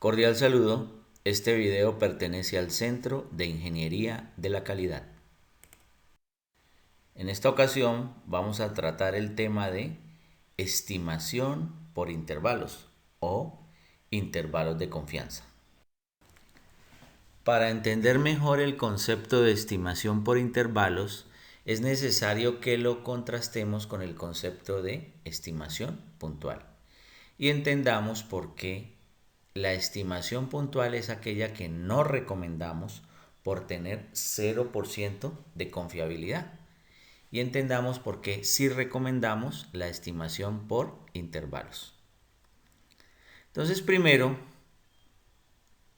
Cordial saludo, este video pertenece al Centro de Ingeniería de la Calidad. En esta ocasión vamos a tratar el tema de estimación por intervalos o intervalos de confianza. Para entender mejor el concepto de estimación por intervalos, es necesario que lo contrastemos con el concepto de estimación puntual y entendamos por qué la estimación puntual es aquella que no recomendamos por tener 0% de confiabilidad. Y entendamos por qué sí recomendamos la estimación por intervalos. Entonces, primero,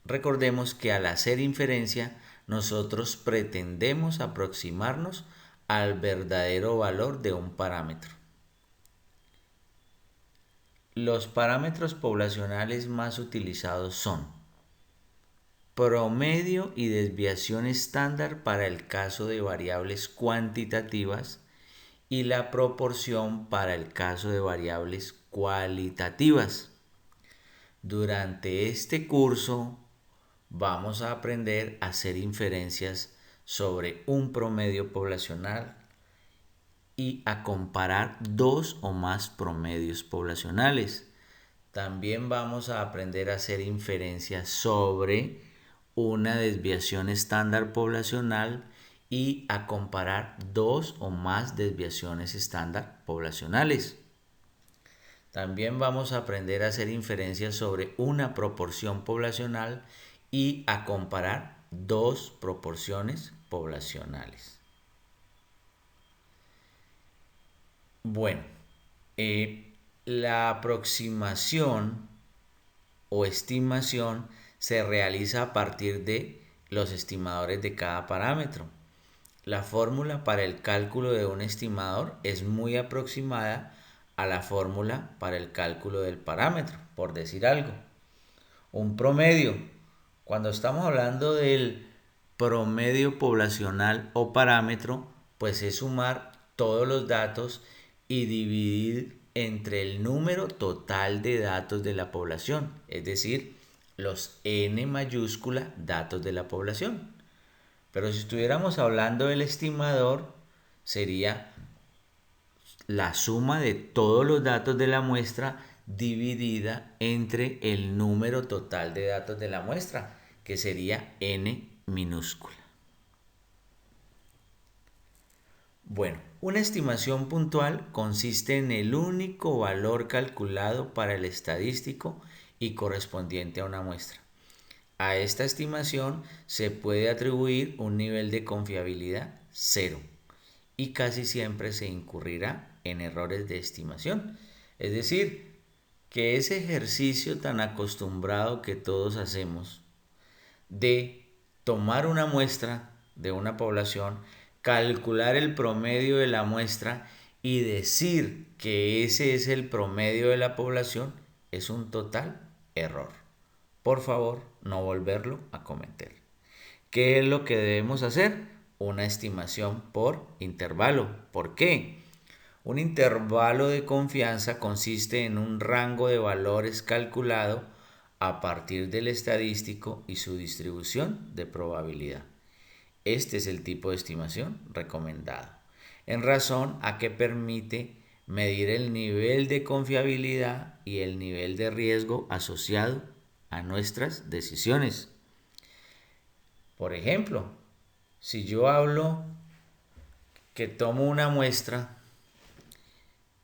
recordemos que al hacer inferencia, nosotros pretendemos aproximarnos al verdadero valor de un parámetro. Los parámetros poblacionales más utilizados son promedio y desviación estándar para el caso de variables cuantitativas y la proporción para el caso de variables cualitativas. Durante este curso vamos a aprender a hacer inferencias sobre un promedio poblacional y a comparar dos o más promedios poblacionales. También vamos a aprender a hacer inferencias sobre una desviación estándar poblacional y a comparar dos o más desviaciones estándar poblacionales. También vamos a aprender a hacer inferencias sobre una proporción poblacional y a comparar dos proporciones poblacionales. Bueno, la aproximación o estimación se realiza a partir de los estimadores de cada parámetro. La fórmula para el cálculo de un estimador es muy aproximada a la fórmula para el cálculo del parámetro, por decir algo. Un promedio. Cuando estamos hablando del promedio poblacional o parámetro, pues es sumar todos los datos y dividir entre el número total de datos de la población, es decir, los n mayúscula datos de la población. Pero si estuviéramos hablando del estimador, sería la suma de todos los datos de la muestra dividida entre el número total de datos de la muestra, que sería n minúscula. Bueno, una estimación puntual consiste en el único valor calculado para el estadístico y correspondiente a una muestra. A esta estimación se puede atribuir un nivel de confiabilidad 0 y casi siempre se incurrirá en errores de estimación. Es decir, que ese ejercicio tan acostumbrado que todos hacemos de tomar una muestra de una población, calcular el promedio de la muestra y decir que ese es el promedio de la población es un total error. Por favor, no volverlo a cometer. ¿Qué es lo que debemos hacer? Una estimación por intervalo. ¿Por qué? Un intervalo de confianza consiste en un rango de valores calculado a partir del estadístico y su distribución de probabilidad. Este es el tipo de estimación recomendado, en razón a que permite medir el nivel de confiabilidad y el nivel de riesgo asociado a nuestras decisiones. Por ejemplo, si yo hablo que tomo una muestra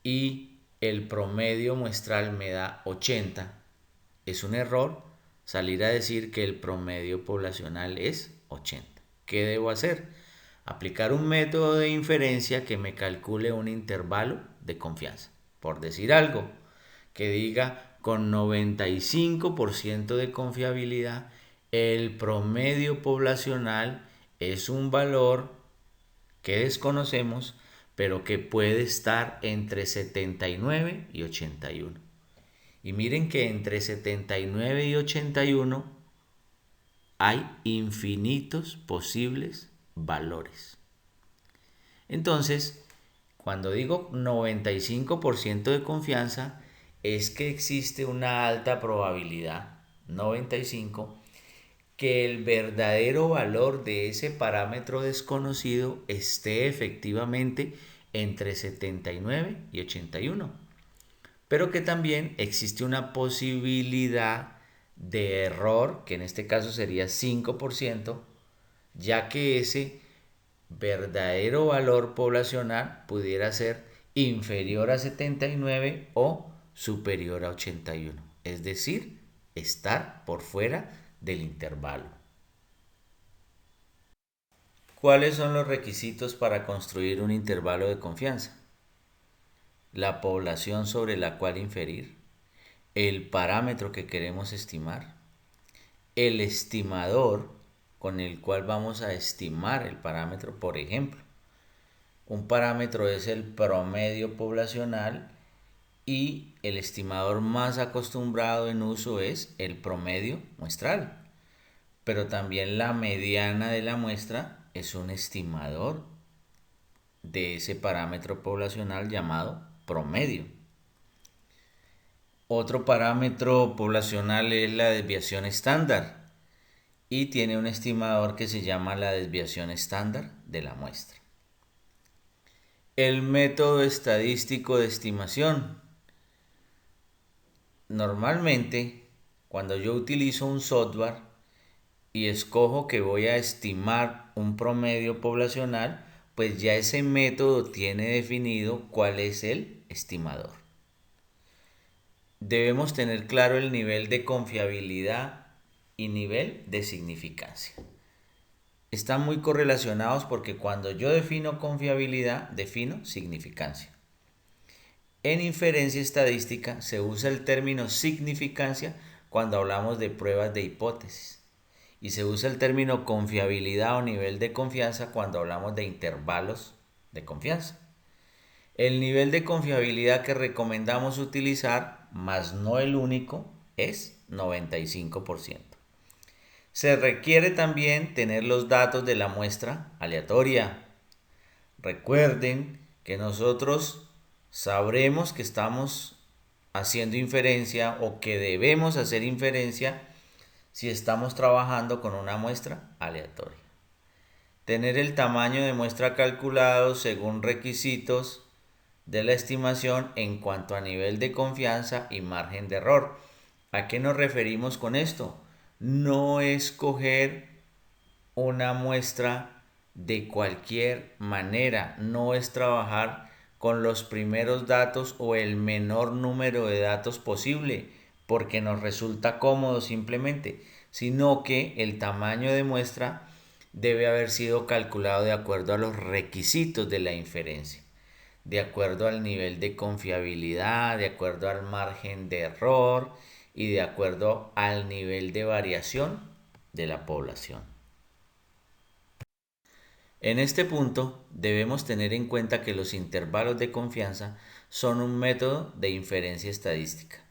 y el promedio muestral me da 80, es un error salir a decir que el promedio poblacional es 80. ¿Qué debo hacer? Aplicar un método de inferencia que me calcule un intervalo de confianza. Por decir algo, que diga con 95% de confiabilidad, el promedio poblacional es un valor que desconocemos, pero que puede estar entre 79 y 81. Y miren que entre 79 y 81 hay infinitos posibles valores. Entonces, cuando digo 95% de confianza, es que existe una alta probabilidad 95, que el verdadero valor de ese parámetro desconocido esté efectivamente entre 79 y 81, pero que también existe una posibilidad de error, que en este caso sería 5%, ya que ese verdadero valor poblacional pudiera ser inferior a 79 o superior a 81, es decir, estar por fuera del intervalo. ¿Cuáles son los requisitos para construir un intervalo de confianza? La población sobre la cual inferir, el parámetro que queremos estimar, el estimador con el cual vamos a estimar el parámetro. Por ejemplo, un parámetro es el promedio poblacional y el estimador más acostumbrado en uso es el promedio muestral. Pero también la mediana de la muestra es un estimador de ese parámetro poblacional llamado promedio. Otro parámetro poblacional es la desviación estándar y tiene un estimador que se llama la desviación estándar de la muestra. El método estadístico de estimación. Normalmente, cuando yo utilizo un software y escojo que voy a estimar un promedio poblacional, pues ya ese método tiene definido cuál es el estimador. Debemos tener claro el nivel de confiabilidad y nivel de significancia. Están muy correlacionados porque cuando yo defino confiabilidad, defino significancia. En inferencia estadística se usa el término significancia cuando hablamos de pruebas de hipótesis y se usa el término confiabilidad o nivel de confianza cuando hablamos de intervalos de confianza. El nivel de confiabilidad que recomendamos utilizar, más no el único, es 95%. Se requiere también tener los datos de la muestra aleatoria. Recuerden que nosotros sabremos que estamos haciendo inferencia o que debemos hacer inferencia si estamos trabajando con una muestra aleatoria. Tener el tamaño de muestra calculado según requisitos de la estimación en cuanto a nivel de confianza y margen de error. ¿A qué nos referimos con esto? No escoger una muestra de cualquier manera, no es trabajar con los primeros datos o el menor número de datos posible porque nos resulta cómodo simplemente, sino que el tamaño de muestra debe haber sido calculado de acuerdo a los requisitos de la inferencia, de acuerdo al nivel de confiabilidad, de acuerdo al margen de error y de acuerdo al nivel de variación de la población. En este punto debemos tener en cuenta que los intervalos de confianza son un método de inferencia estadística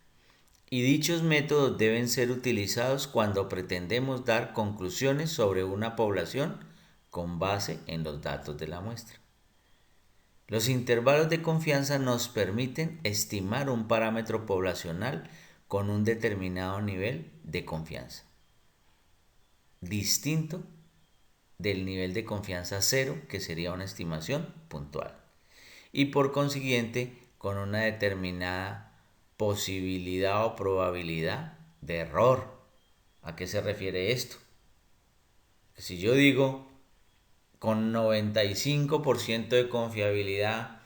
y dichos métodos deben ser utilizados cuando pretendemos dar conclusiones sobre una población con base en los datos de la muestra. Los intervalos de confianza nos permiten estimar un parámetro poblacional con un determinado nivel de confianza, distinto del nivel de confianza cero, que sería una estimación puntual, y por consiguiente con una determinada posibilidad o probabilidad de error. ¿A qué se refiere esto? Si yo digo con 95% de confiabilidad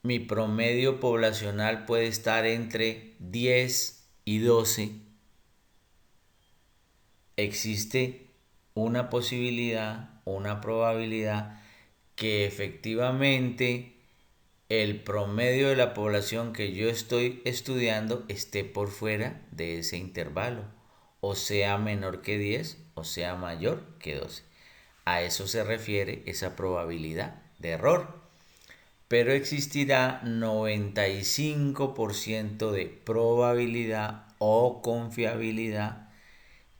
mi promedio poblacional puede estar entre 10 y 12, existe una posibilidad, una probabilidad que efectivamente el promedio de la población que yo estoy estudiando esté por fuera de ese intervalo, o sea menor que 10 o sea mayor que 12. A eso se refiere esa probabilidad de error. Pero existirá 95% de probabilidad o confiabilidad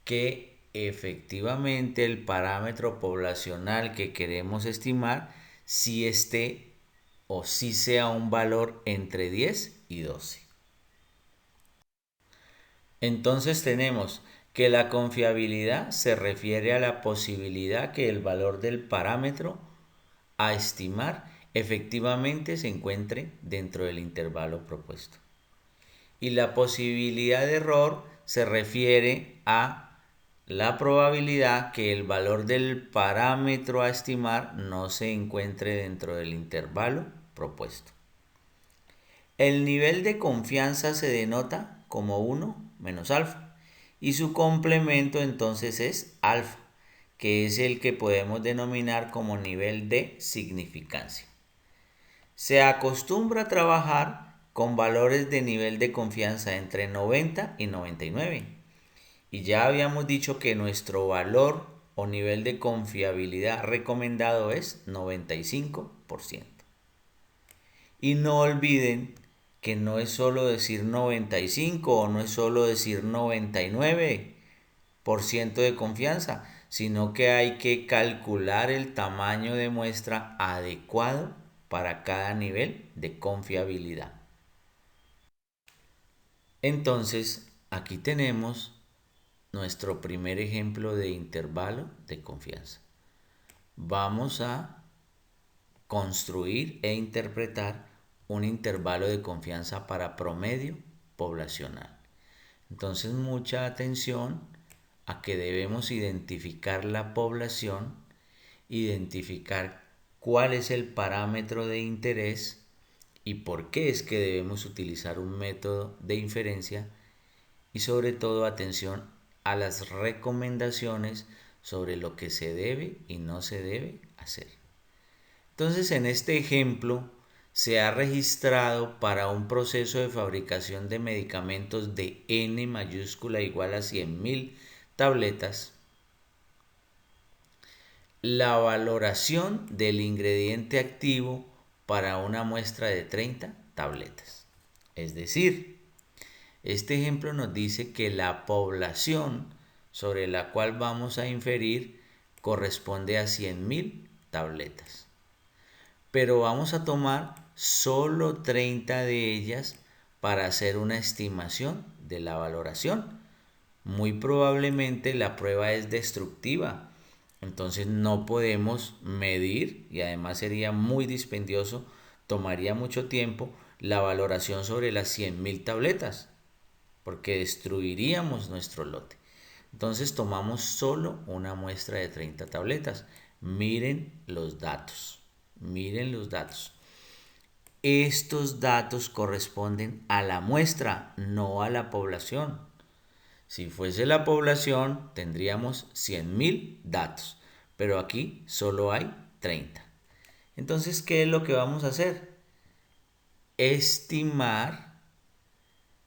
que efectivamente el parámetro poblacional que queremos estimar sí esté o sí sea un valor entre 10 y 12. Entonces tenemos Que la confiabilidad se refiere a la posibilidad que el valor del parámetro a estimar efectivamente se encuentre dentro del intervalo propuesto. Y la posibilidad de error se refiere a la probabilidad que el valor del parámetro a estimar no se encuentre dentro del intervalo propuesto. El nivel de confianza se denota como 1 menos alfa y su complemento entonces es alfa, que es el que podemos denominar como nivel de significancia. Se acostumbra a trabajar con valores de nivel de confianza entre 90 y 99. Y ya habíamos dicho que nuestro valor o nivel de confiabilidad recomendado es 95%. Y no olviden que no es solo decir 95 o no es solo decir 99% de confianza, sino que hay que calcular el tamaño de muestra adecuado para cada nivel de confiabilidad. Entonces, aquí tenemos nuestro primer ejemplo de intervalo de confianza. Vamos a construir e interpretar un intervalo de confianza para promedio poblacional. Entonces, mucha atención a que debemos identificar la población, identificar cuál es el parámetro de interés y por qué es que debemos utilizar un método de inferencia y sobre todo atención a las recomendaciones sobre lo que se debe y no se debe hacer. Entonces, en este ejemplo se ha registrado para un proceso de fabricación de medicamentos de N mayúscula igual a 100.000 tabletas la valoración del ingrediente activo para una muestra de 30 tabletas. Es decir, este ejemplo nos dice que la población sobre la cual vamos a inferir corresponde a 100.000 tabletas. Pero vamos a tomar solo 30 de ellas para hacer una estimación de la valoración. Muy probablemente la prueba es destructiva, entonces no podemos medir y además sería muy dispendioso, tomaría mucho tiempo la valoración sobre las 100.000 tabletas porque destruiríamos nuestro lote. Entonces tomamos solo una muestra de 30 tabletas. Miren los datos. Miren los datos. Estos datos corresponden a la muestra, no a la población. Si fuese la población, tendríamos 100.000 datos, pero aquí solo hay 30. Entonces, ¿qué es lo que vamos a hacer? Estimar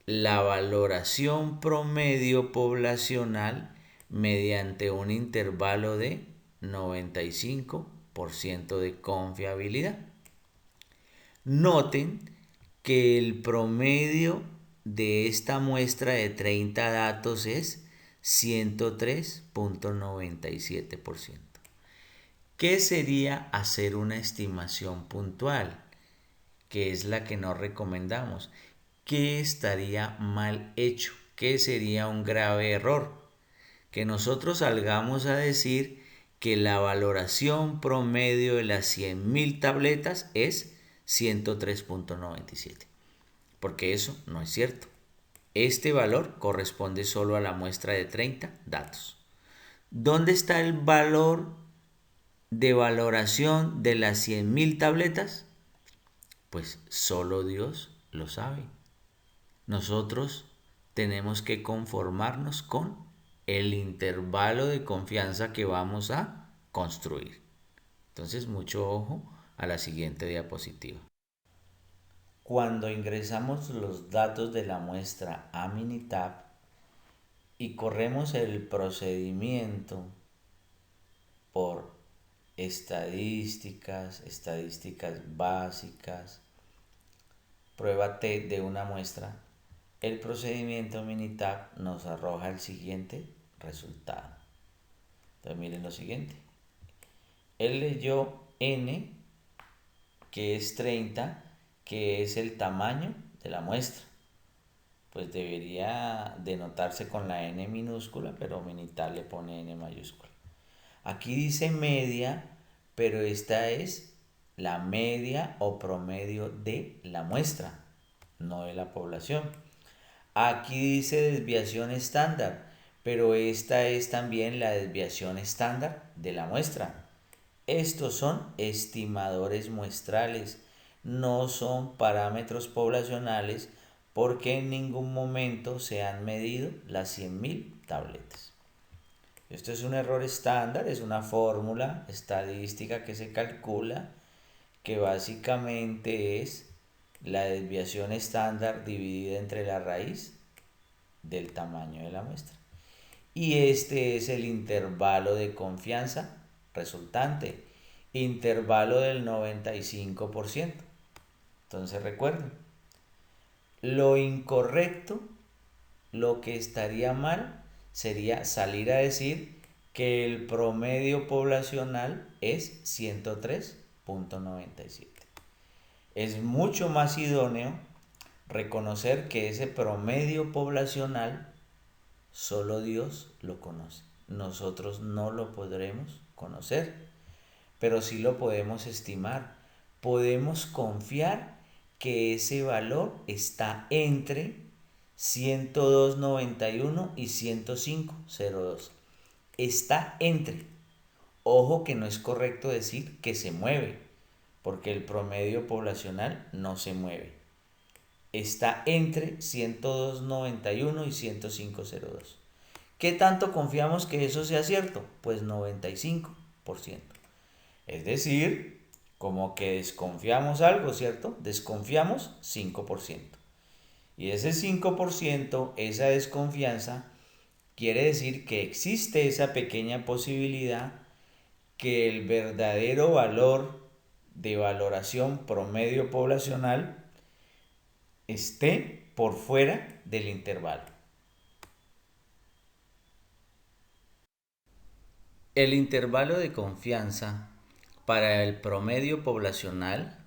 la valoración promedio poblacional mediante un intervalo de 95% de confiabilidad. Noten que el promedio de esta muestra de 30 datos es 103.97%. ¿Qué sería hacer una estimación puntual? Que es la que no recomendamos. ¿Qué estaría mal hecho? ¿Qué sería un grave error? Que nosotros salgamos a decir que la valoración promedio de las 100.000 tabletas es 103.97, porque eso no es cierto. Este valor corresponde solo a la muestra de 30 datos. ¿Dónde está el valor de valoración de las 100.000 tabletas? Pues solo Dios lo sabe. Nosotros tenemos que conformarnos con el intervalo de confianza que vamos a construir. Entonces, mucho ojo a la siguiente diapositiva. Cuando ingresamos los datos de la muestra a Minitab y corremos el procedimiento por estadísticas básicas, prueba T de una muestra, el procedimiento Minitab nos arroja el siguiente resultado. Entonces miren lo siguiente. Él leyó N, que es 30, que es el tamaño de la muestra. pues debería denotarse con la n minúscula, pero Minitab le pone n mayúscula. Aquí dice media, pero esta es la media o promedio de la muestra, no de la población. Aquí dice desviación estándar, pero esta es también la desviación estándar de la muestra. Estos son estimadores muestrales, no son parámetros poblacionales porque en ningún momento se han medido las 100.000 tabletas. Esto es un error estándar, es una fórmula estadística que se calcula, que básicamente es la desviación estándar dividida entre la raíz del tamaño de la muestra. Y este es el intervalo de confianza resultante, intervalo del 95%. Entonces recuerden, lo incorrecto, lo que estaría mal, sería salir a decir que el promedio poblacional es 103.97. Es mucho más idóneo reconocer que ese promedio poblacional solo Dios lo conoce. Nosotros no lo podremos conocer, pero sí lo podemos estimar. Podemos confiar que ese valor está entre 102.91 y 105.02. Está entre. Ojo que no es correcto decir que se mueve, porque el promedio poblacional no se mueve. Está entre 102.91 y 105.02. ¿Qué tanto confiamos que eso sea cierto? Pues 95%. Es decir, como que desconfiamos algo, ¿cierto? Desconfiamos 5%. Y ese 5%, esa desconfianza, quiere decir que existe esa pequeña posibilidad que el verdadero valor de valoración promedio poblacional esté por fuera del intervalo. El intervalo de confianza para el promedio poblacional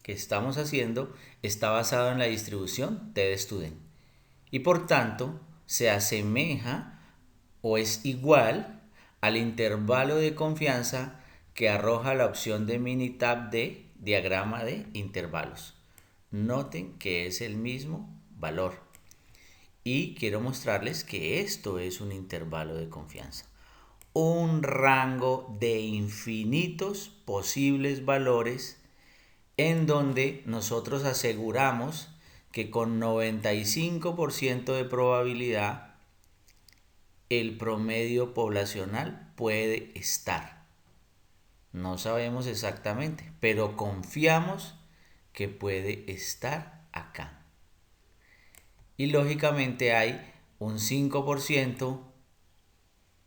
que estamos haciendo está basado en la distribución T de Student y por tanto se asemeja o es igual al intervalo de confianza que arroja la opción de Minitab de diagrama de intervalos. Noten que es el mismo valor y quiero mostrarles que esto es un intervalo de confianza. Un rango de infinitos posibles valores en donde nosotros aseguramos que con 95% de probabilidad el promedio poblacional puede estar. No sabemos exactamente, pero confiamos que puede estar acá. Y lógicamente hay un 5%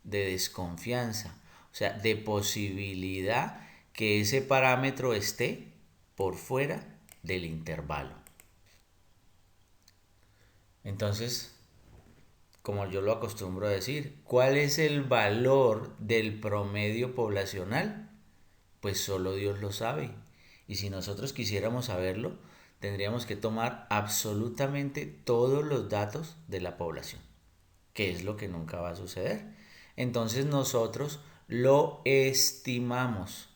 de desconfianza, o sea, de posibilidad que ese parámetro esté por fuera del intervalo. Entonces, como yo lo acostumbro a decir, ¿cuál es el valor del promedio poblacional? Pues solo Dios lo sabe. Y si nosotros quisiéramos saberlo, tendríamos que tomar absolutamente todos los datos de la población, que es lo que nunca va a suceder. Entonces nosotros lo estimamos.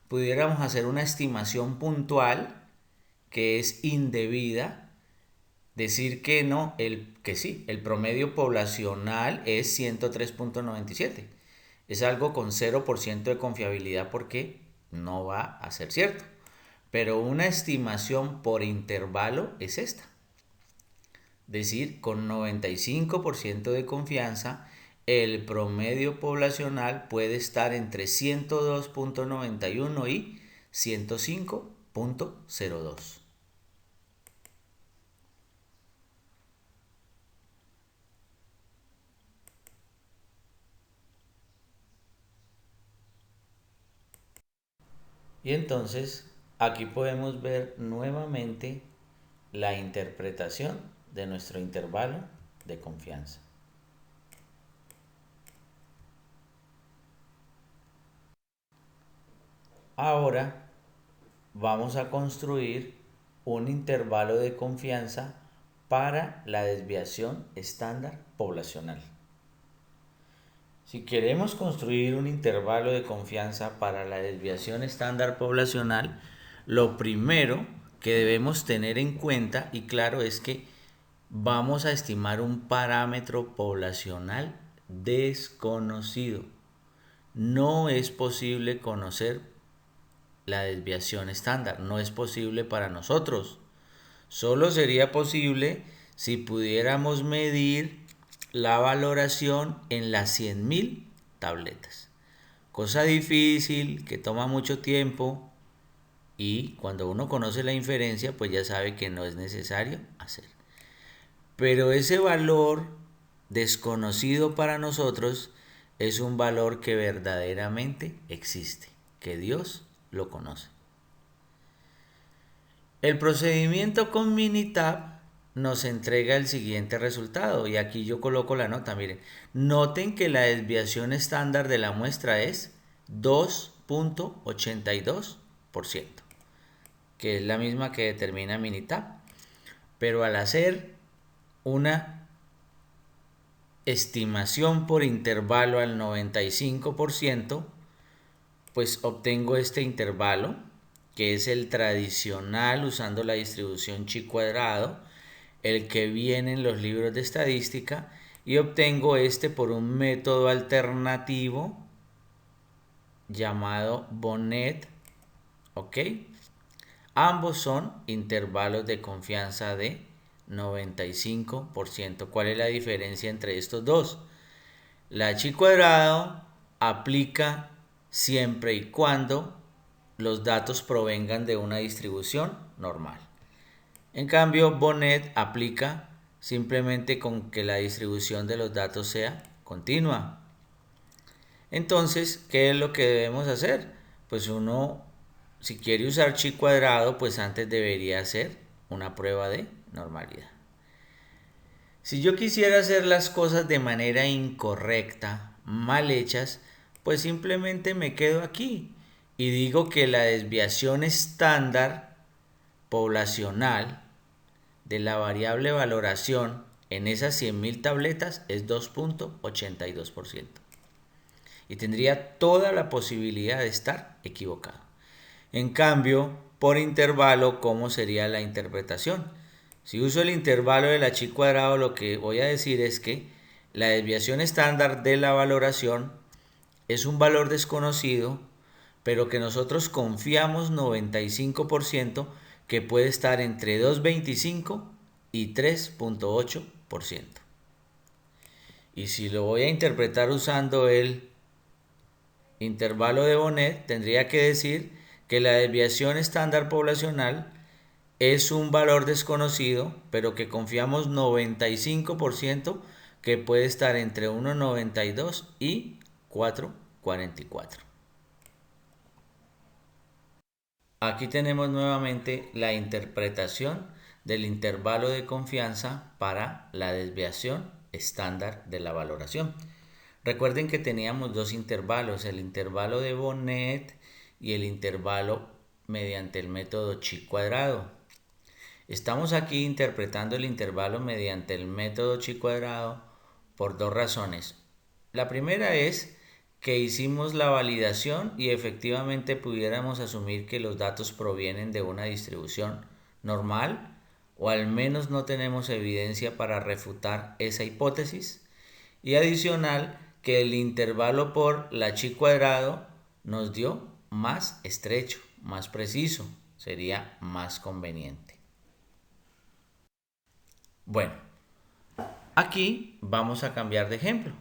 Pudiéramos hacer una estimación puntual que es indebida, decir que no, que sí, el promedio poblacional es 103.97. Es algo con 0% de confiabilidad porque no va a ser cierto. Pero una estimación por intervalo es esta. Decir, con 95% de confianza, el promedio poblacional puede estar entre 102.91 y 105.02. Y entonces aquí podemos ver nuevamente la interpretación de nuestro intervalo de confianza. Ahora vamos a construir un intervalo de confianza para la desviación estándar poblacional. Si queremos construir un intervalo de confianza para la desviación estándar poblacional, lo primero que debemos tener en cuenta y claro es que vamos a estimar un parámetro poblacional desconocido. No es posible conocer la desviación estándar, no es posible para nosotros. Solo sería posible si pudiéramos medir la valoración en las 100.000 tabletas. Cosa difícil, que toma mucho tiempo y cuando uno conoce la inferencia pues ya sabe que no es necesario hacer. Pero ese valor desconocido para nosotros es un valor que verdaderamente existe, que Dios lo conoce. El procedimiento con Minitab nos entrega el siguiente resultado y aquí yo coloco la nota, miren. Noten que la desviación estándar de la muestra es 2.82%, que es la misma que determina Minitab. Pero al hacer una estimación por intervalo al 95%, pues obtengo este intervalo, que es el tradicional usando la distribución chi cuadrado, el que viene en los libros de estadística, y obtengo este por un método alternativo llamado Bonet, ¿ok? Ambos son intervalos de confianza de 95%. ¿Cuál es la diferencia entre estos dos? La chi cuadrado aplica siempre y cuando los datos provengan de una distribución normal. En cambio, Bonet aplica simplemente con que la distribución de los datos sea continua. Entonces, ¿qué es lo que debemos hacer? Pues uno, si quiere usar chi cuadrado, pues antes debería hacer una prueba de normalidad. Si yo quisiera hacer las cosas de manera incorrecta, mal hechas, pues simplemente me quedo aquí y digo que la desviación estándar poblacional de la variable valoración en esas 100.000 tabletas es 2.82%. Y tendría toda la posibilidad de estar equivocado. En cambio, por intervalo, ¿cómo sería la interpretación? Si uso el intervalo de la chi cuadrado, lo que voy a decir es que la desviación estándar de la valoración es un valor desconocido, pero que nosotros confiamos 95% que puede estar entre 2.25 y 3.8%. Y si lo voy a interpretar usando el intervalo de Bonet, tendría que decir que la desviación estándar poblacional es un valor desconocido, pero que confiamos 95% que puede estar entre 1.92 y 4.44. Aquí tenemos nuevamente la interpretación del intervalo de confianza para la desviación estándar de la valoración. Recuerden que teníamos dos intervalos, el intervalo de Bonet y el intervalo mediante el método chi cuadrado. Estamos aquí interpretando el intervalo mediante el método chi cuadrado por dos razones. La primera es que hicimos la validación y efectivamente pudiéramos asumir que los datos provienen de una distribución normal, o al menos no tenemos evidencia para refutar esa hipótesis. Y adicional, que el intervalo por la chi cuadrado nos dio más estrecho, más preciso, sería más conveniente. Bueno, aquí vamos a cambiar de ejemplo.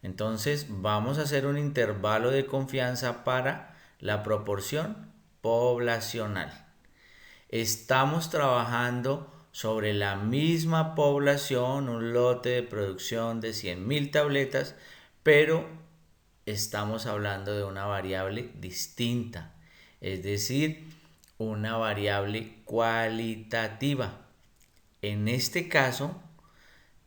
Entonces vamos a hacer un intervalo de confianza para la proporción poblacional. Estamos trabajando sobre la misma población, un lote de producción de 100.000 tabletas, pero estamos hablando de una variable distinta, es decir, una variable cualitativa. En este caso,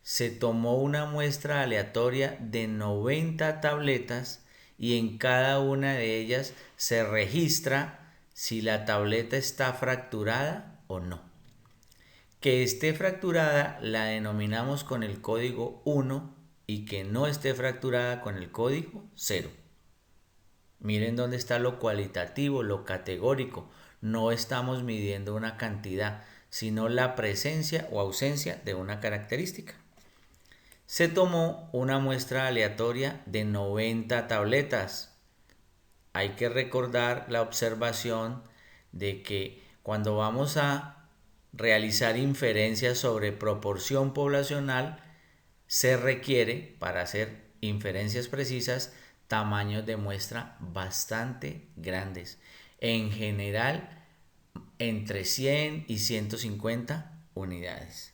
se tomó una muestra aleatoria de 90 tabletas y en cada una de ellas se registra si la tableta está fracturada o no. Que esté fracturada la denominamos con el código 1 y que no esté fracturada con el código 0. Miren dónde está lo cualitativo, lo categórico. No estamos midiendo una cantidad, sino la presencia o ausencia de una característica. Se tomó una muestra aleatoria de 90 tabletas. Hay que recordar la observación de que cuando vamos a realizar inferencias sobre proporción poblacional, se requiere, para hacer inferencias precisas, tamaños de muestra bastante grandes. En general, entre 100 y 150 unidades.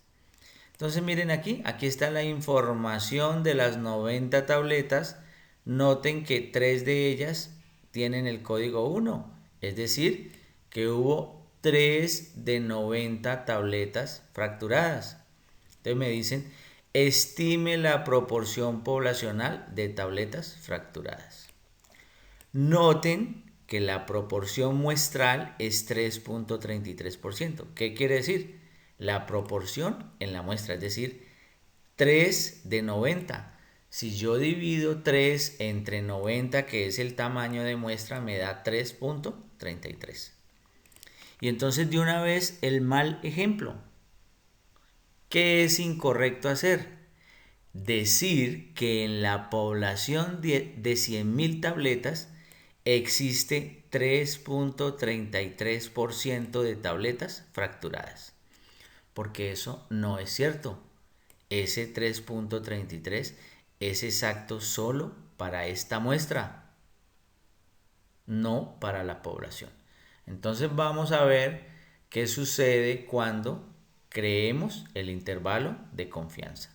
Entonces miren aquí está la información de las 90 tabletas. Noten que 3 de ellas tienen el código 1, es decir, que hubo 3 de 90 tabletas fracturadas. Entonces me dicen, estime la proporción poblacional de tabletas fracturadas. Noten que la proporción muestral es 3.33%. ¿Qué quiere decir? La proporción en la muestra, es decir, 3 de 90. Si yo divido 3 entre 90, que es el tamaño de muestra, me da 3.33. Y entonces de una vez el mal ejemplo. ¿Qué es incorrecto hacer? Decir que en la población de 100.000 tabletas existe 3.33% de tabletas fracturadas. Porque eso no es cierto. Ese 3.33 es exacto solo para esta muestra, no para la población. Entonces vamos a ver qué sucede cuando creemos el intervalo de confianza.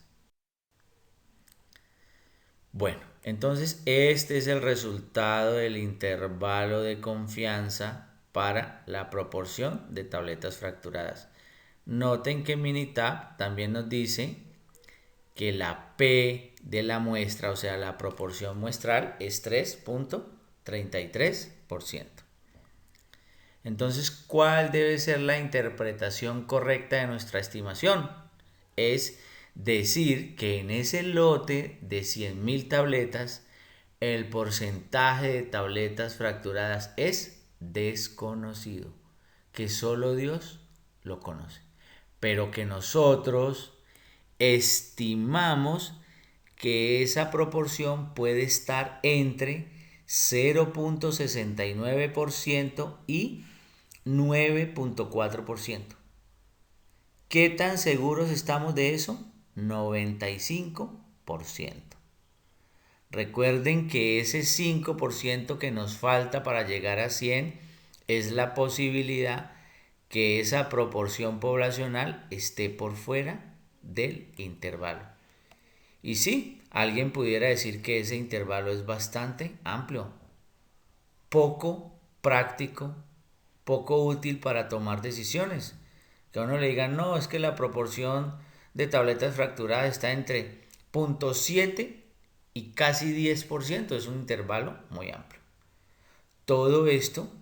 Bueno, entonces este es el resultado del intervalo de confianza para la proporción de tabletas fracturadas. Noten que Minitab también nos dice que la P de la muestra, o sea, la proporción muestral, es 3.33%. Entonces, ¿cuál debe ser la interpretación correcta de nuestra estimación? Es decir que en ese lote de 100.000 tabletas, el porcentaje de tabletas fracturadas es desconocido, que solo Dios lo conoce, pero que nosotros estimamos que esa proporción puede estar entre 0.69% y 9.4%. ¿Qué tan seguros estamos de eso? 95%. Recuerden que ese 5% que nos falta para llegar a 100 es la posibilidad que esa proporción poblacional esté por fuera del intervalo. Y sí, alguien pudiera decir que ese intervalo es bastante amplio, poco práctico, poco útil para tomar decisiones. Que a uno le digan, no, es que la proporción de tabletas fracturadas está entre 0.7 y casi 10%, es un intervalo muy amplio. Todo esto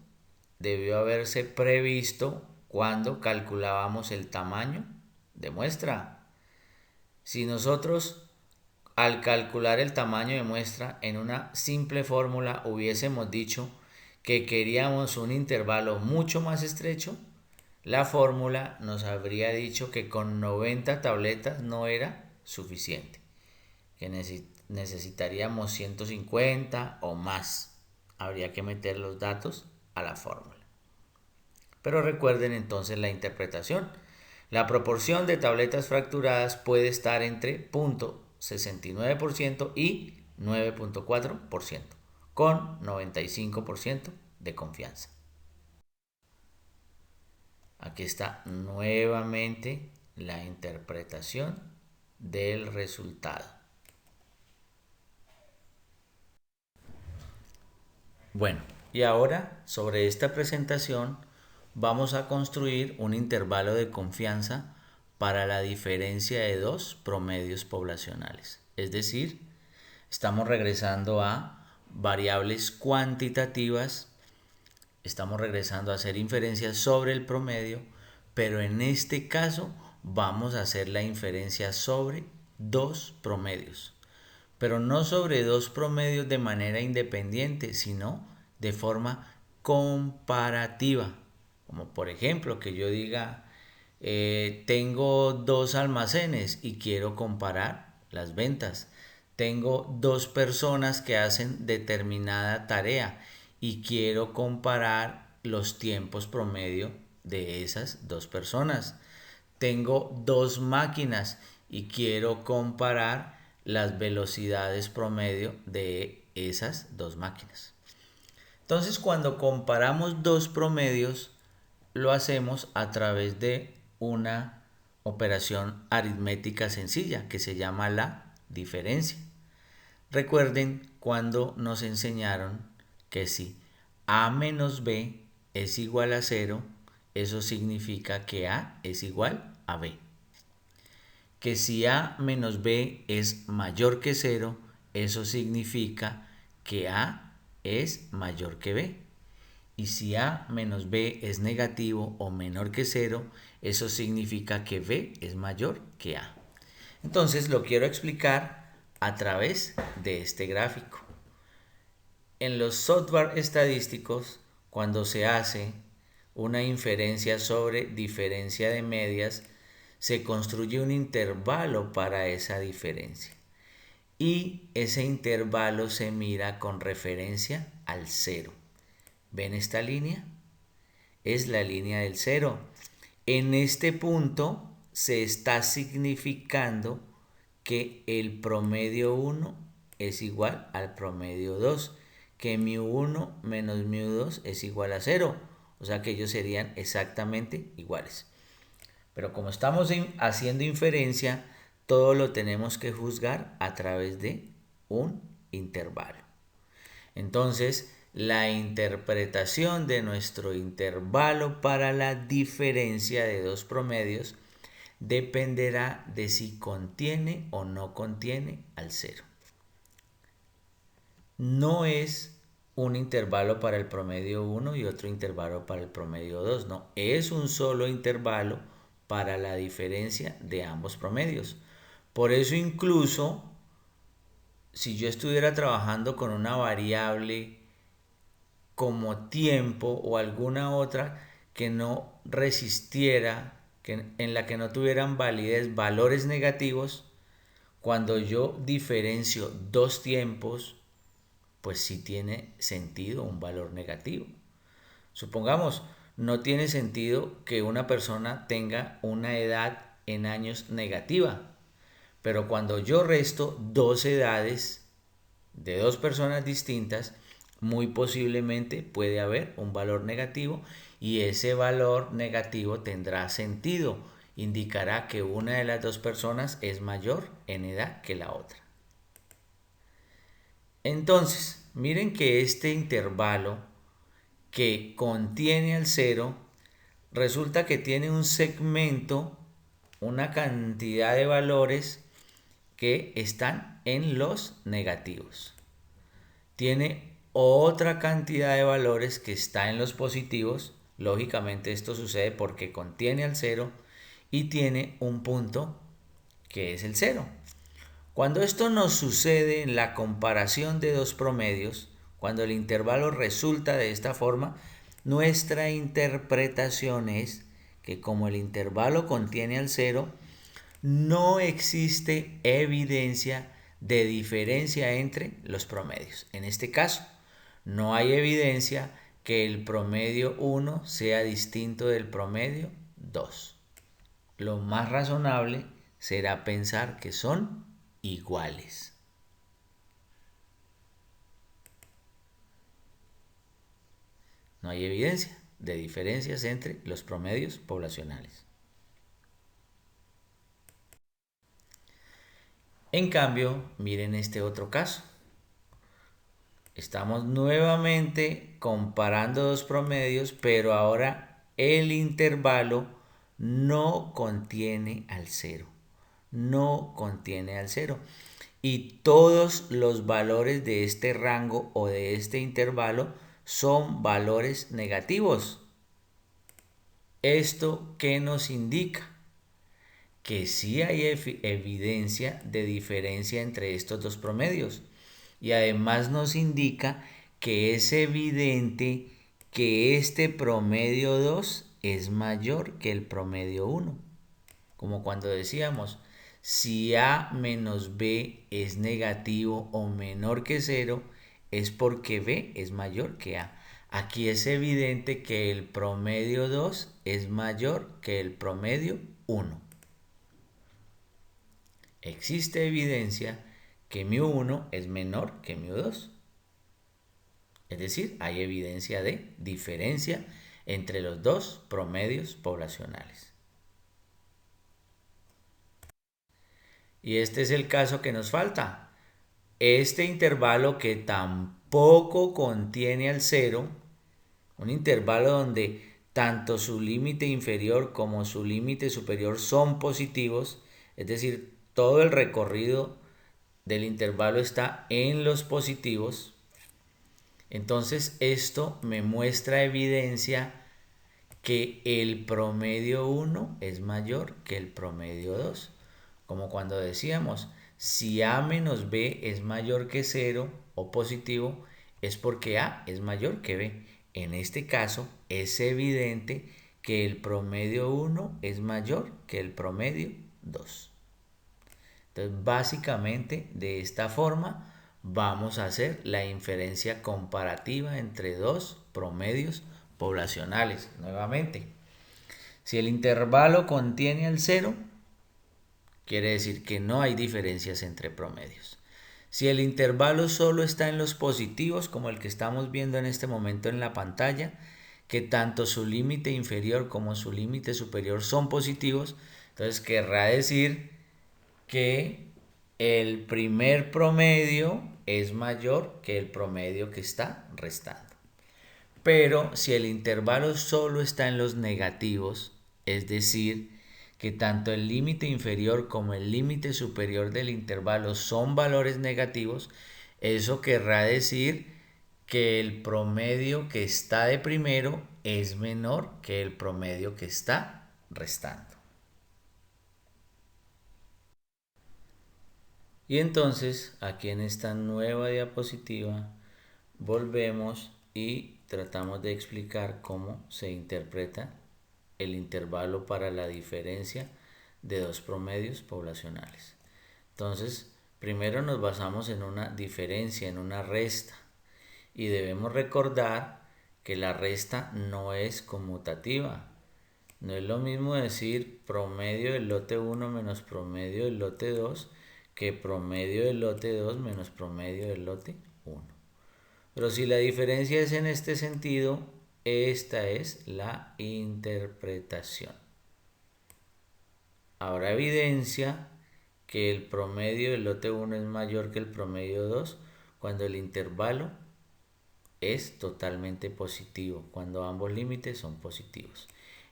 debió haberse previsto cuando calculábamos el tamaño de muestra. Si nosotros al calcular el tamaño de muestra en una simple fórmula hubiésemos dicho que queríamos un intervalo mucho más estrecho, la fórmula nos habría dicho que con 90 tabletas no era suficiente, que necesitaríamos 150 o más. Habría que meter los datos a la fórmula. Pero recuerden entonces la interpretación. La proporción de tabletas fracturadas puede estar entre 0.69% y 9.4%, con 95% de confianza. Aquí está nuevamente la interpretación del resultado. Bueno, y ahora sobre esta presentación vamos a construir un intervalo de confianza para la diferencia de dos promedios poblacionales. Es decir, estamos regresando a variables cuantitativas, estamos regresando a hacer inferencias sobre el promedio, pero en este caso vamos a hacer la inferencia sobre dos promedios, pero no sobre dos promedios de manera independiente, sino de forma comparativa. Como por ejemplo que yo diga, tengo dos almacenes y quiero comparar las ventas. Tengo dos personas que hacen determinada tarea y quiero comparar los tiempos promedio de esas dos personas. Tengo dos máquinas y quiero comparar las velocidades promedio de esas dos máquinas. Entonces, cuando comparamos dos promedios, lo hacemos a través de una operación aritmética sencilla que se llama la diferencia. Recuerden cuando nos enseñaron que si A menos B es igual a 0, eso significa que A es igual a B. Que si A menos B es mayor que 0, eso significa que A es mayor que B. Y si A menos B es negativo o menor que 0, eso significa que B es mayor que A. Entonces lo quiero explicar a través de este gráfico. En los software estadísticos, cuando se hace una inferencia sobre diferencia de medias, se construye un intervalo para esa diferencia. Y ese intervalo se mira con referencia al 0. ¿Ven esta línea? Es la línea del 0. En este punto se está significando que el promedio 1 es igual al promedio 2, que μ1 menos μ2 es igual a 0, o sea que ellos serían exactamente iguales. Pero como estamos haciendo inferencia, todo lo tenemos que juzgar a través de un intervalo. Entonces, la interpretación de nuestro intervalo para la diferencia de dos promedios dependerá de si contiene o no contiene al 0. No es un intervalo para el promedio 1 y otro intervalo para el promedio 2, no, es un solo intervalo para la diferencia de ambos promedios. Por eso incluso si yo estuviera trabajando con una variable como tiempo o alguna otra que no resistiera, en la que no tuvieran validez valores negativos, cuando yo diferencio dos tiempos, pues sí tiene sentido un valor negativo. Supongamos, no tiene sentido que una persona tenga una edad en años negativa, pero cuando yo resto dos edades de dos personas distintas, muy posiblemente puede haber un valor negativo y ese valor negativo tendrá sentido. Indicará que una de las dos personas es mayor en edad que la otra. Entonces, miren que este intervalo que contiene al 0 resulta que tiene un segmento, una cantidad de valores que están en los negativos. Tiene otra cantidad de valores que está en los positivos. Lógicamente esto sucede porque contiene al 0 y tiene un punto que es el 0. Cuando esto nos sucede en la comparación de dos promedios, cuando el intervalo resulta de esta forma, nuestra interpretación es que como el intervalo contiene al 0, no existe evidencia de diferencia entre los promedios. En este caso, no hay evidencia que el promedio 1 sea distinto del promedio 2. Lo más razonable será pensar que son iguales. No hay evidencia de diferencias entre los promedios poblacionales. En cambio, miren este otro caso. Estamos nuevamente comparando dos promedios, pero ahora el intervalo no contiene al 0. No contiene al 0. Y todos los valores de este rango o de este intervalo son valores negativos. ¿Esto qué nos indica? que sí hay evidencia de diferencia entre estos dos promedios. Y además nos indica que es evidente que este promedio 2 es mayor que el promedio 1. Como cuando decíamos, si A menos B es negativo o menor que cero, es porque B es mayor que A. Aquí es evidente que el promedio 2 es mayor que el promedio 1. Existe evidencia que μ1 es menor que μ2. Es decir, hay evidencia de diferencia entre los dos promedios poblacionales. Y este es el caso que nos falta. Este intervalo que tampoco contiene al cero, un intervalo donde tanto su límite inferior como su límite superior son positivos, es decir, todo el recorrido del intervalo está en los positivos. Entonces esto me muestra evidencia que el promedio 1 es mayor que el promedio 2. Como cuando decíamos, si A menos B es mayor que 0 o positivo, es porque A es mayor que B. En este caso, es evidente que el promedio 1 es mayor que el promedio 2. Entonces, básicamente, de esta forma, vamos a hacer la inferencia comparativa entre dos promedios poblacionales. Nuevamente, si el intervalo contiene el 0, quiere decir que no hay diferencias entre promedios. Si el intervalo solo está en los positivos, como el que estamos viendo en este momento en la pantalla, que tanto su límite inferior como su límite superior son positivos, entonces querrá decir que el primer promedio es mayor que el promedio que está restando. Pero si el intervalo solo está en los negativos, es decir, que tanto el límite inferior como el límite superior del intervalo son valores negativos, eso querrá decir que el promedio que está de primero es menor que el promedio que está restando. Y entonces, aquí en esta nueva diapositiva, volvemos y tratamos de explicar cómo se interpreta el intervalo para la diferencia de dos promedios poblacionales. Entonces, primero nos basamos en una diferencia, en una resta, y debemos recordar que la resta no es conmutativa. No es lo mismo decir promedio del lote 1 menos promedio del lote 2 que promedio del lote 2 menos promedio del lote 1. Pero si la diferencia es en este sentido, esta es la interpretación. Habrá evidencia que el promedio del lote 1 es mayor que el promedio 2 cuando el intervalo es totalmente positivo, cuando ambos límites son positivos.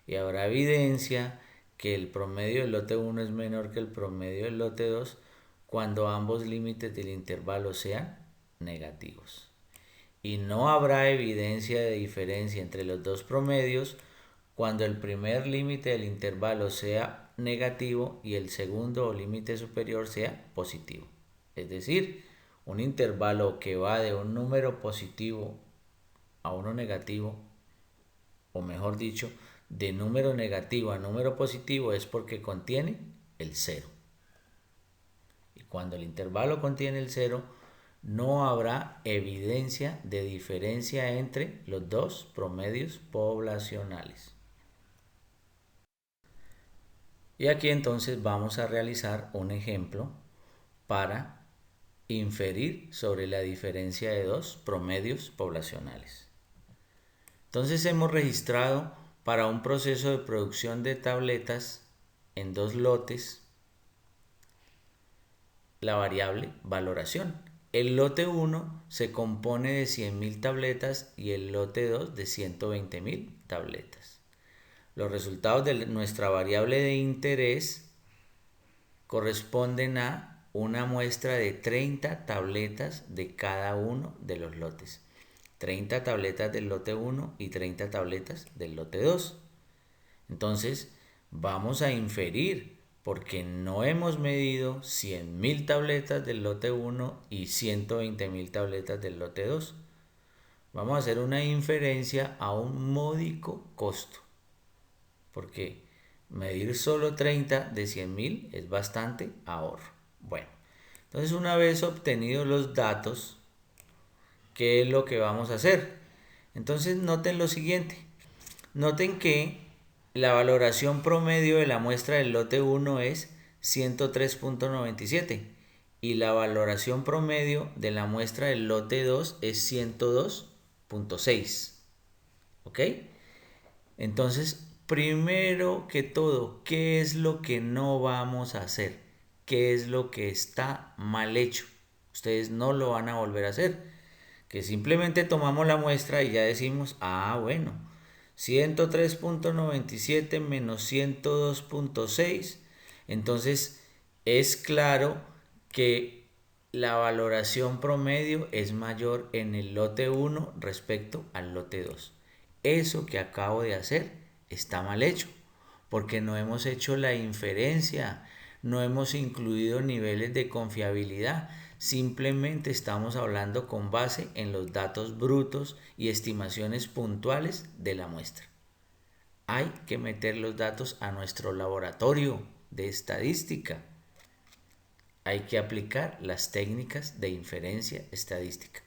Y habrá evidencia que el promedio del lote 1 es menor que el promedio del lote 2 cuando ambos límites del intervalo sean negativos. Y no habrá evidencia de diferencia entre los dos promedios cuando el primer límite del intervalo sea negativo y el segundo o límite superior sea positivo. Es decir, un intervalo que va de un número positivo a uno negativo, o mejor dicho, de número negativo a número positivo, es porque contiene el 0. Y cuando el intervalo contiene el 0, no habrá evidencia de diferencia entre los dos promedios poblacionales. Y aquí entonces vamos a realizar un ejemplo para inferir sobre la diferencia de dos promedios poblacionales. Entonces hemos registrado para un proceso de producción de tabletas en dos lotes la variable valoración. El lote 1 se compone de 100.000 tabletas y el lote 2 de 120.000 tabletas. Los resultados de nuestra variable de interés corresponden a una muestra de 30 tabletas de cada uno de los lotes. 30 tabletas del lote 1 y 30 tabletas del lote 2. Entonces, vamos a inferir porque no hemos medido 100.000 tabletas del lote 1 y 120.000 tabletas del lote 2. Vamos a hacer una inferencia a un módico costo, porque medir solo 30 de 100.000 es bastante ahorro. Bueno, entonces una vez obtenidos los datos, ¿qué es lo que vamos a hacer? Entonces noten lo siguiente. Noten que la valoración promedio de la muestra del lote 1 es 103.97 y la valoración promedio de la muestra del lote 2 es 102.6. ¿Ok? Entonces, primero que todo, ¿qué es lo que no vamos a hacer? ¿Qué es lo que está mal hecho? Ustedes no lo van a volver a hacer. Que simplemente tomamos la muestra y ya decimos, bueno, 103.97 menos 102.6. Entonces, es claro que la valoración promedio es mayor en el lote 1 respecto al lote 2. Eso que acabo de hacer está mal hecho, porque no hemos hecho la inferencia, no hemos incluido niveles de confiabilidad, simplemente estamos hablando con base en los datos brutos y estimaciones puntuales de la muestra. Hay que meter los datos a nuestro laboratorio de estadística. Hay que aplicar las técnicas de inferencia estadística.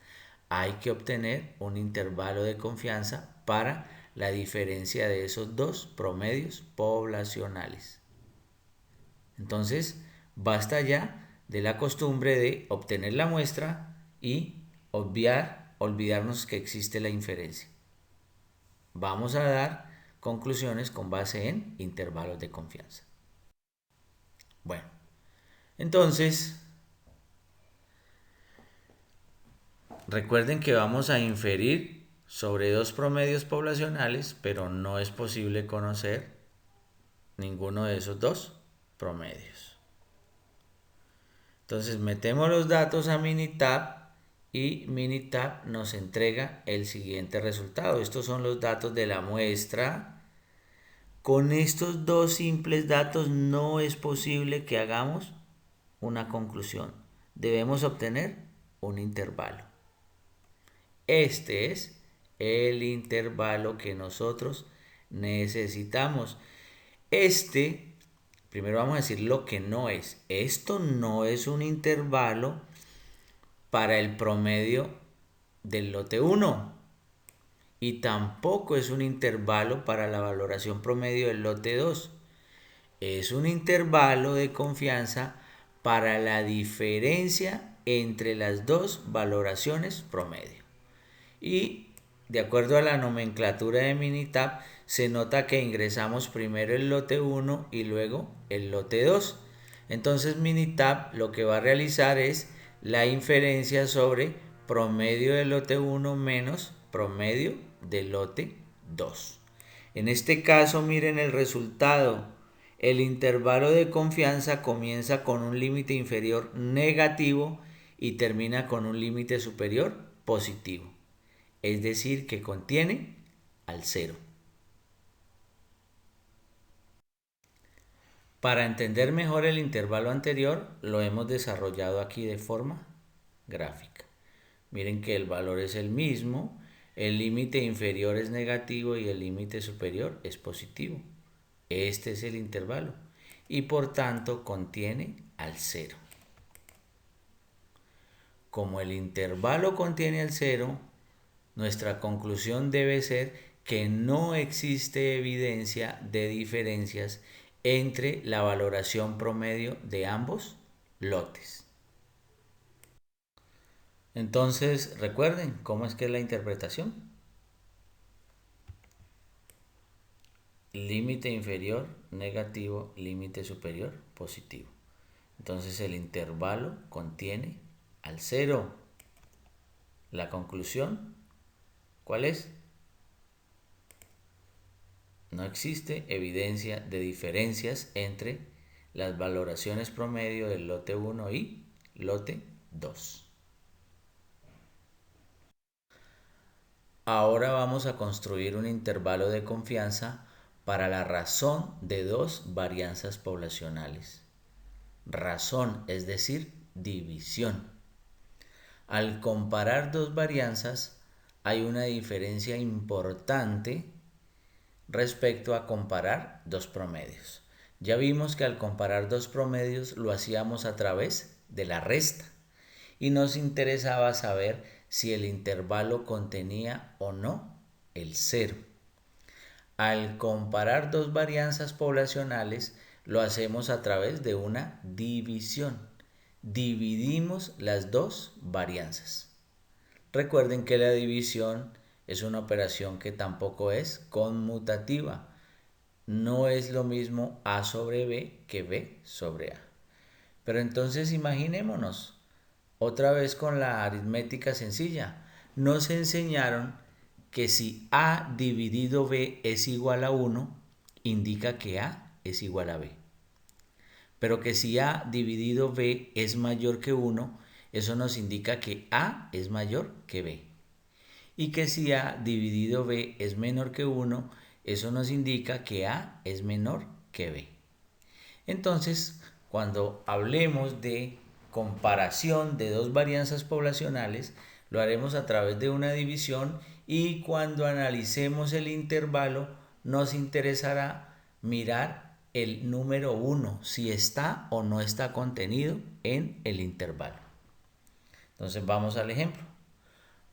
Hay que obtener un intervalo de confianza para la diferencia de esos dos promedios poblacionales. Entonces, basta ya de la costumbre de obtener la muestra y olvidarnos que existe la inferencia. Vamos a dar conclusiones con base en intervalos de confianza. Bueno, entonces, recuerden que vamos a inferir sobre dos promedios poblacionales, pero no es posible conocer ninguno de esos dos promedios. Entonces metemos los datos a Minitab y Minitab nos entrega el siguiente resultado. Estos son los datos de la muestra. Con estos dos simples datos no es posible que hagamos una conclusión. Debemos obtener un intervalo. Este es el intervalo que nosotros necesitamos. Primero vamos a decir lo que no es. Esto no es un intervalo para el promedio del lote 1 y tampoco es un intervalo para la valoración promedio del lote 2. Es un intervalo de confianza para la diferencia entre las dos valoraciones promedio. Y de acuerdo a la nomenclatura de Minitab, se nota que ingresamos primero el lote 1 y luego el lote 2. Entonces Minitab lo que va a realizar es la inferencia sobre promedio del lote 1 menos promedio del lote 2. En este caso, miren el resultado. El intervalo de confianza comienza con un límite inferior negativo y termina con un límite superior positivo. Es decir, que contiene al cero. Para entender mejor el intervalo anterior, lo hemos desarrollado aquí de forma gráfica. Miren que el valor es el mismo, el límite inferior es negativo y el límite superior es positivo. Este es el intervalo y por tanto contiene al cero. Como el intervalo contiene al cero, nuestra conclusión debe ser que no existe evidencia de diferencias entre la valoración promedio de ambos lotes. Entonces, recuerden cómo es que es la interpretación. Límite inferior negativo, límite superior positivo. Entonces el intervalo contiene al cero. La conclusión, ¿cuál es? No existe evidencia de diferencias entre las valoraciones promedio del lote 1 y lote 2. Ahora vamos a construir un intervalo de confianza para la razón de dos varianzas poblacionales. Razón, es decir, división. Al comparar dos varianzas, hay una diferencia importante respecto a comparar dos promedios. Ya vimos que al comparar dos promedios lo hacíamos a través de la resta y nos interesaba saber si el intervalo contenía o no el cero. Al comparar dos varianzas poblacionales lo hacemos a través de una división. Dividimos las dos varianzas. Recuerden que la división es una operación que tampoco es conmutativa. No es lo mismo A sobre B que B sobre A. Pero entonces imaginémonos, otra vez con la aritmética sencilla. Nos enseñaron que si A dividido B es igual a 1, indica que A es igual a B. Pero que si A dividido B es mayor que 1, eso nos indica que A es mayor que B. Y que si A dividido B es menor que 1, eso nos indica que A es menor que B. Entonces, cuando hablemos de comparación de dos varianzas poblacionales, lo haremos a través de una división y cuando analicemos el intervalo nos interesará mirar el número 1, si está o no está contenido en el intervalo. Entonces vamos al ejemplo.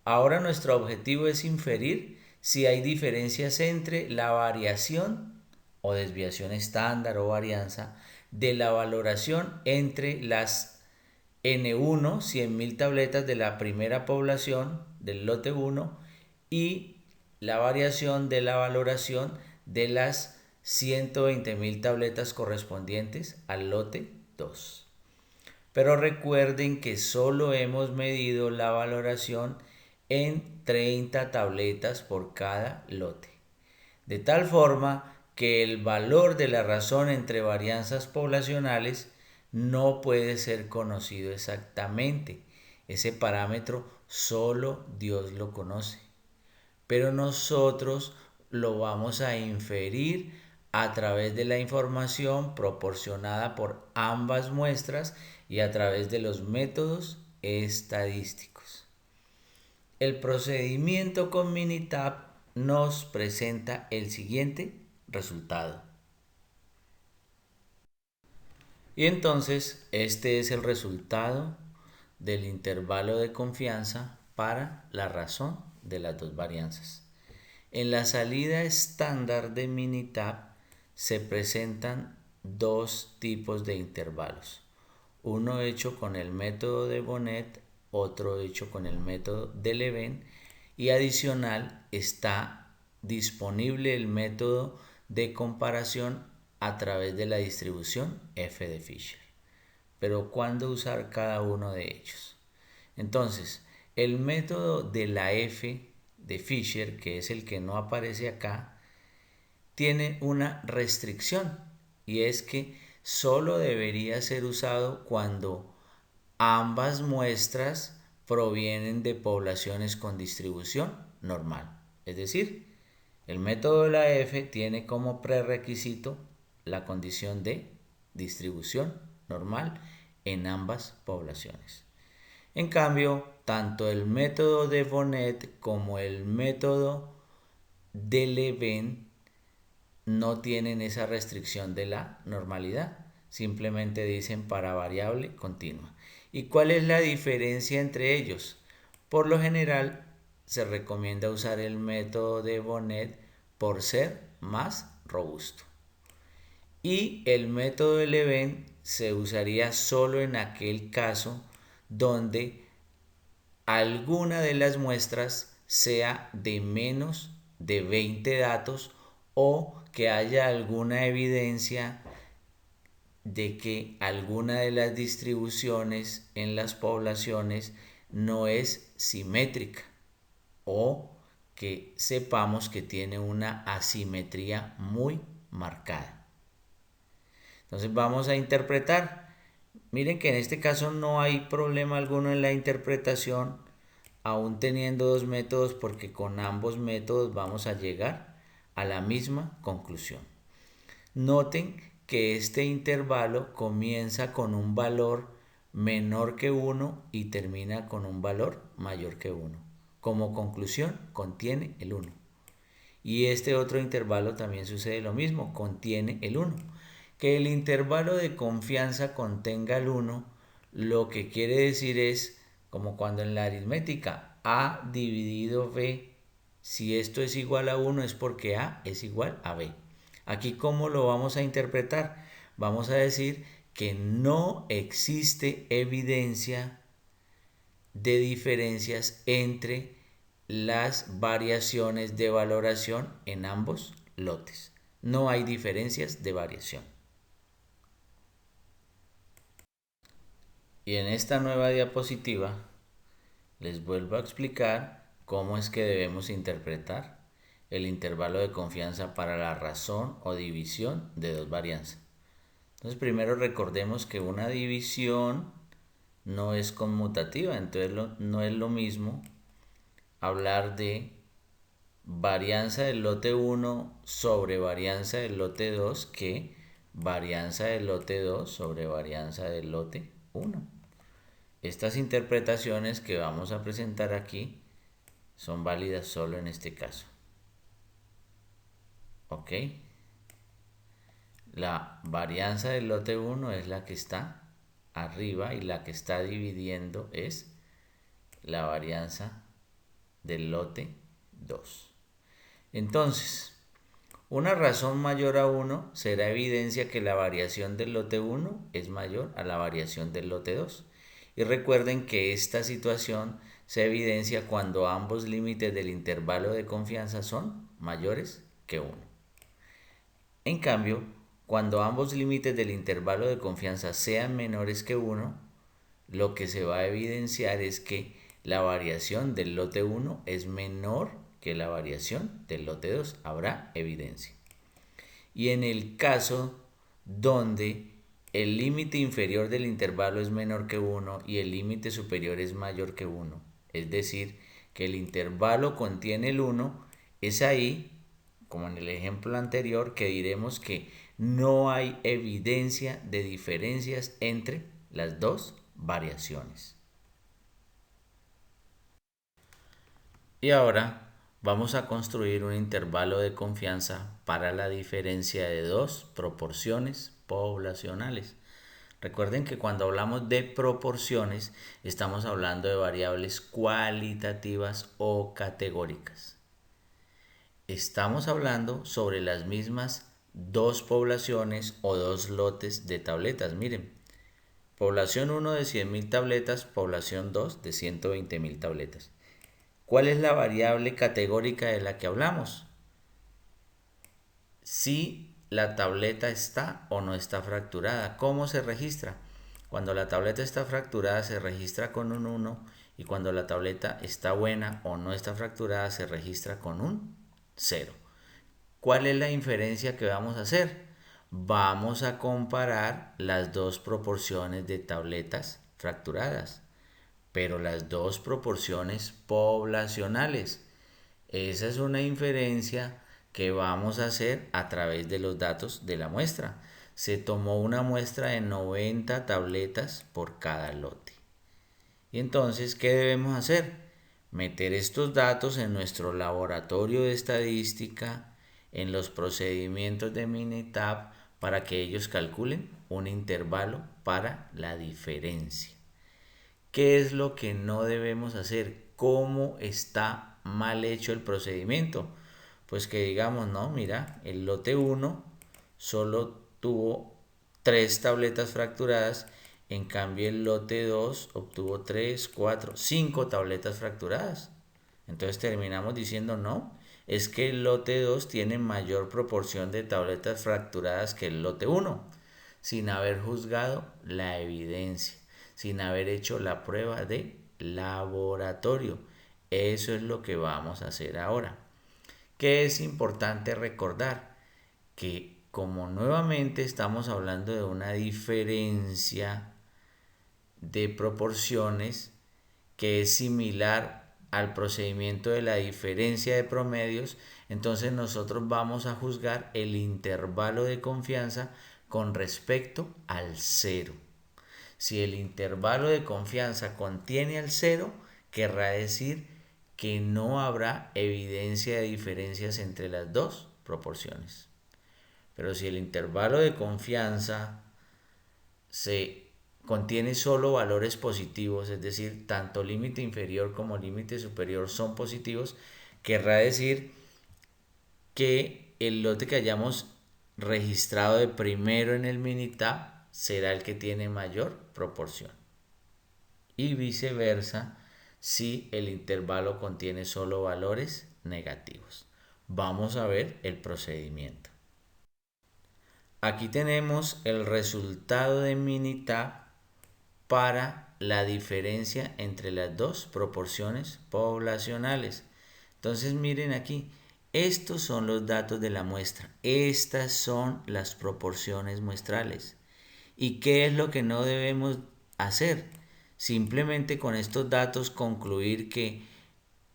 Ahora nuestro objetivo es inferir si hay diferencias entre la variación o desviación estándar o varianza de la valoración entre las N1, 100.000 tabletas de la primera población del lote 1 y la variación de la valoración de las 120.000 tabletas correspondientes al lote 2. Pero recuerden que solo hemos medido la valoración en 30 tabletas por cada lote. De tal forma que el valor de la razón entre varianzas poblacionales no puede ser conocido exactamente. Ese parámetro solo Dios lo conoce. Pero nosotros lo vamos a inferir a través de la información proporcionada por ambas muestras y a través de los métodos estadísticos. El procedimiento con Minitab nos presenta el siguiente resultado. Y entonces este es el resultado del intervalo de confianza para la razón de las dos varianzas. En la salida estándar de Minitab se presentan dos tipos de intervalos. Uno hecho con el método de Bonet, otro hecho con el método de Leven, y adicional está disponible el método de comparación a través de la distribución f de Fisher. Pero ¿cuándo usar cada uno de ellos? Entonces, el método de la f de Fisher, que es el que no aparece acá, tiene una restricción y es que solo debería ser usado cuando ambas muestras provienen de poblaciones con distribución normal. Es decir, el método de la F tiene como prerequisito la condición de distribución normal en ambas poblaciones. En cambio, tanto el método de Bonet como el método de Leven no tienen esa restricción de la normalidad. Simplemente dicen para variable continua. ¿Y cuál es la diferencia entre ellos? Por lo general, se recomienda usar el método de Bonet por ser más robusto. Y el método de Leven se usaría solo en aquel caso donde alguna de las muestras sea de menos de 20 datos o que haya alguna evidencia de que alguna de las distribuciones en las poblaciones no es simétrica o que sepamos que tiene una asimetría muy marcada. Entonces vamos a interpretar. Miren que en este caso no hay problema alguno en la interpretación, aún teniendo dos métodos, porque con ambos métodos vamos a llegar a la misma conclusión. Noten que este intervalo comienza con un valor menor que 1 y termina con un valor mayor que 1. Como conclusión, contiene el 1. Y este otro intervalo también sucede lo mismo, contiene el 1. Que el intervalo de confianza contenga el 1, lo que quiere decir es, como cuando en la aritmética, A dividido B, si esto es igual a 1 es porque A es igual a B. Aquí, ¿cómo lo vamos a interpretar? Vamos a decir que no existe evidencia de diferencias entre las variaciones de valoración en ambos lotes. No hay diferencias de variación. Y en esta nueva diapositiva les vuelvo a explicar cómo es que debemos interpretar el intervalo de confianza para la razón o división de dos varianzas. Entonces primero recordemos que una división no es conmutativa, entonces no es lo mismo hablar de varianza del lote 1 sobre varianza del lote 2 que varianza del lote 2 sobre varianza del lote 1. Estas interpretaciones que vamos a presentar aquí son válidas solo en este caso. ¿Ok? La varianza del lote 1 es la que está arriba y la que está dividiendo es la varianza del lote 2. Entonces, una razón mayor a 1 será evidencia que la variación del lote 1 es mayor a la variación del lote 2. Y recuerden que esta situación se evidencia cuando ambos límites del intervalo de confianza son mayores que 1. En cambio, cuando ambos límites del intervalo de confianza sean menores que 1, lo que se va a evidenciar es que la variación del lote 1 es menor que la variación del lote 2. Habrá evidencia. Y en el caso donde el límite inferior del intervalo es menor que 1 y el límite superior es mayor que 1, es decir, que el intervalo contiene el 1, es ahí, como en el ejemplo anterior, que diremos que no hay evidencia de diferencias entre las dos variaciones. Y ahora vamos a construir un intervalo de confianza para la diferencia de dos proporciones poblacionales. Recuerden que cuando hablamos de proporciones estamos hablando de variables cualitativas o categóricas. Estamos hablando sobre las mismas dos poblaciones o dos lotes de tabletas. Miren, población 1 de 100.000 tabletas, población 2 de 120.000 tabletas. ¿Cuál es la variable categórica de la que hablamos? Si la tableta está o no está fracturada. ¿Cómo se registra? Cuando la tableta está fracturada se registra con un 1 y cuando la tableta está buena o no está fracturada se registra con un 0. ¿Cuál es la inferencia que vamos a hacer? Vamos a comparar las dos proporciones de tabletas fracturadas, pero las dos proporciones poblacionales. Esa es una inferencia que vamos a hacer a través de los datos de la muestra. Se tomó una muestra de 90 tabletas por cada lote. Y entonces, ¿qué debemos hacer? Meter estos datos en nuestro laboratorio de estadística, en los procedimientos de Minitab, para que ellos calculen un intervalo para la diferencia. ¿Qué es lo que no debemos hacer? ¿Cómo está mal hecho el procedimiento? Pues que digamos, no, mira, el lote 1 solo tuvo 3 tabletas fracturadas, en cambio el lote 2 obtuvo 3, 4, 5 tabletas fracturadas. Entonces terminamos diciendo, no, es que el lote 2 tiene mayor proporción de tabletas fracturadas que el lote 1, sin haber juzgado la evidencia, sin haber hecho la prueba de laboratorio. Eso es lo que vamos a hacer ahora. ¿Qué es importante recordar? Que como nuevamente estamos hablando de una diferencia de proporciones que es similar al procedimiento de la diferencia de promedios, entonces nosotros vamos a juzgar el intervalo de confianza con respecto al cero. Si el intervalo de confianza contiene al cero, querrá decir que no habrá evidencia de diferencias entre las dos proporciones. Pero si el intervalo de confianza se contiene solo valores positivos, es decir, tanto límite inferior como límite superior son positivos, querrá decir que el lote que hayamos registrado de primero en el Minitab será el que tiene mayor proporción. Y viceversa si el intervalo contiene solo valores negativos. Vamos a ver el procedimiento. Aquí tenemos el resultado de Minitab para la diferencia entre las dos proporciones poblacionales. Entonces miren aquí, estos son los datos de la muestra, estas son las proporciones muestrales. ¿Y qué es lo que no debemos hacer? Simplemente con estos datos concluir que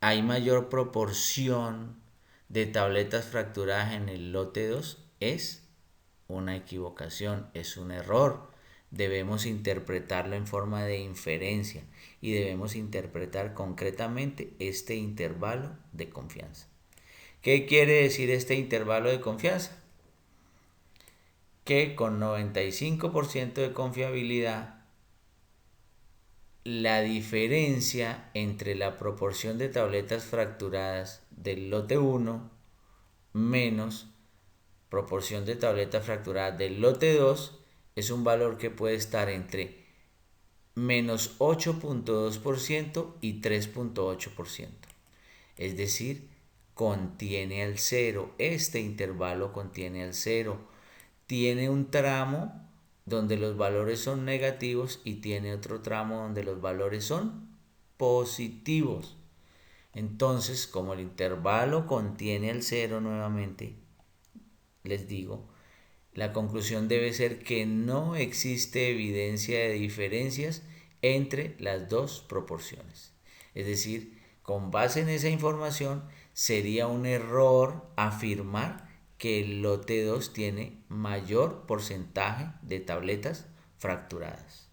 hay mayor proporción de tabletas fracturadas en el lote 2 es una equivocación, es un error. Debemos interpretarlo en forma de inferencia y debemos interpretar concretamente este intervalo de confianza. ¿Qué quiere decir este intervalo de confianza? Que con 95% de confiabilidad la diferencia entre la proporción de tabletas fracturadas del lote 1 menos proporción de tabletas fracturadas del lote 2 es un valor que puede estar entre menos 8.2% y 3.8%. Es decir, contiene al cero. Este intervalo contiene al cero. Tiene un tramo donde los valores son negativos y tiene otro tramo donde los valores son positivos. Entonces, como el intervalo contiene al cero nuevamente, les digo, la conclusión debe ser que no existe evidencia de diferencias entre las dos proporciones. Es decir, con base en esa información, sería un error afirmar que el lote 2 tiene mayor porcentaje de tabletas fracturadas.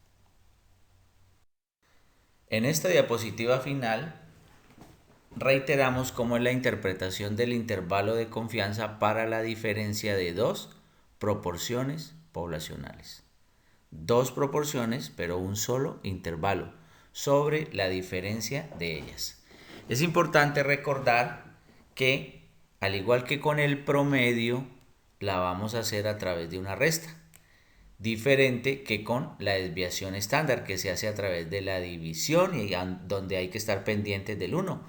En esta diapositiva final, reiteramos cómo es la interpretación del intervalo de confianza para la diferencia de dos proporciones poblacionales. Dos proporciones, pero un solo intervalo sobre la diferencia de ellas. Es importante recordar que, al igual que con el promedio, la vamos a hacer a través de una resta, diferente que con la desviación estándar, que se hace a través de la división y donde hay que estar pendientes del 1.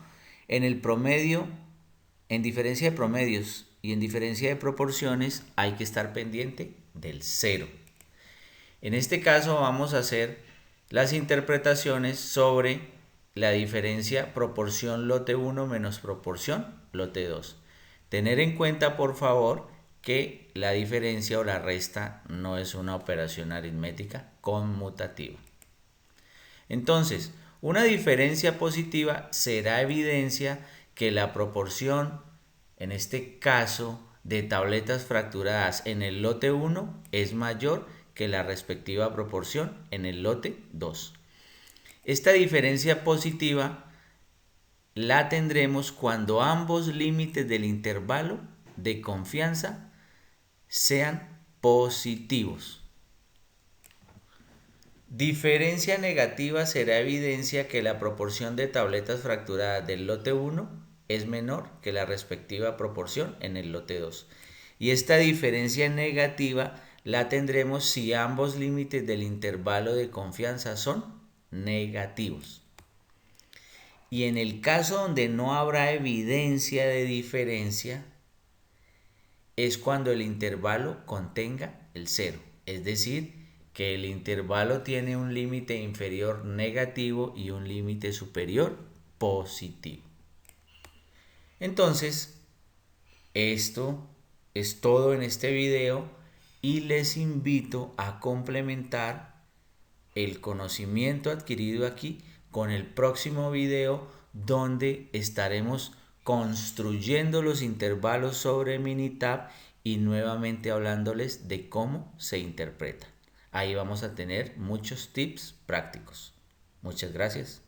En el promedio, en diferencia de promedios y en diferencia de proporciones, hay que estar pendiente del 0. En este caso vamos a hacer las interpretaciones sobre la diferencia proporción lote 1 menos proporción lote 2. Tener en cuenta, por favor, que la diferencia o la resta no es una operación aritmética conmutativa. Entonces, una diferencia positiva será evidencia que la proporción, en este caso, de tabletas fracturadas en el lote 1 es mayor que la respectiva proporción en el lote 2. Esta diferencia positiva la tendremos cuando ambos límites del intervalo de confianza sean positivos. Diferencia negativa será evidencia que la proporción de tabletas fracturadas del lote 1 es menor que la respectiva proporción en el lote 2. Y esta diferencia negativa la tendremos si ambos límites del intervalo de confianza son negativos. Y en el caso donde no habrá evidencia de diferencia, es cuando el intervalo contenga el 0, es decir, que el intervalo tiene un límite inferior negativo y un límite superior positivo. Entonces, esto es todo en este video y les invito a complementar el conocimiento adquirido aquí con el próximo video donde estaremos construyendo los intervalos sobre Minitab y nuevamente hablándoles de cómo se interpreta. Ahí vamos a tener muchos tips prácticos. Muchas gracias.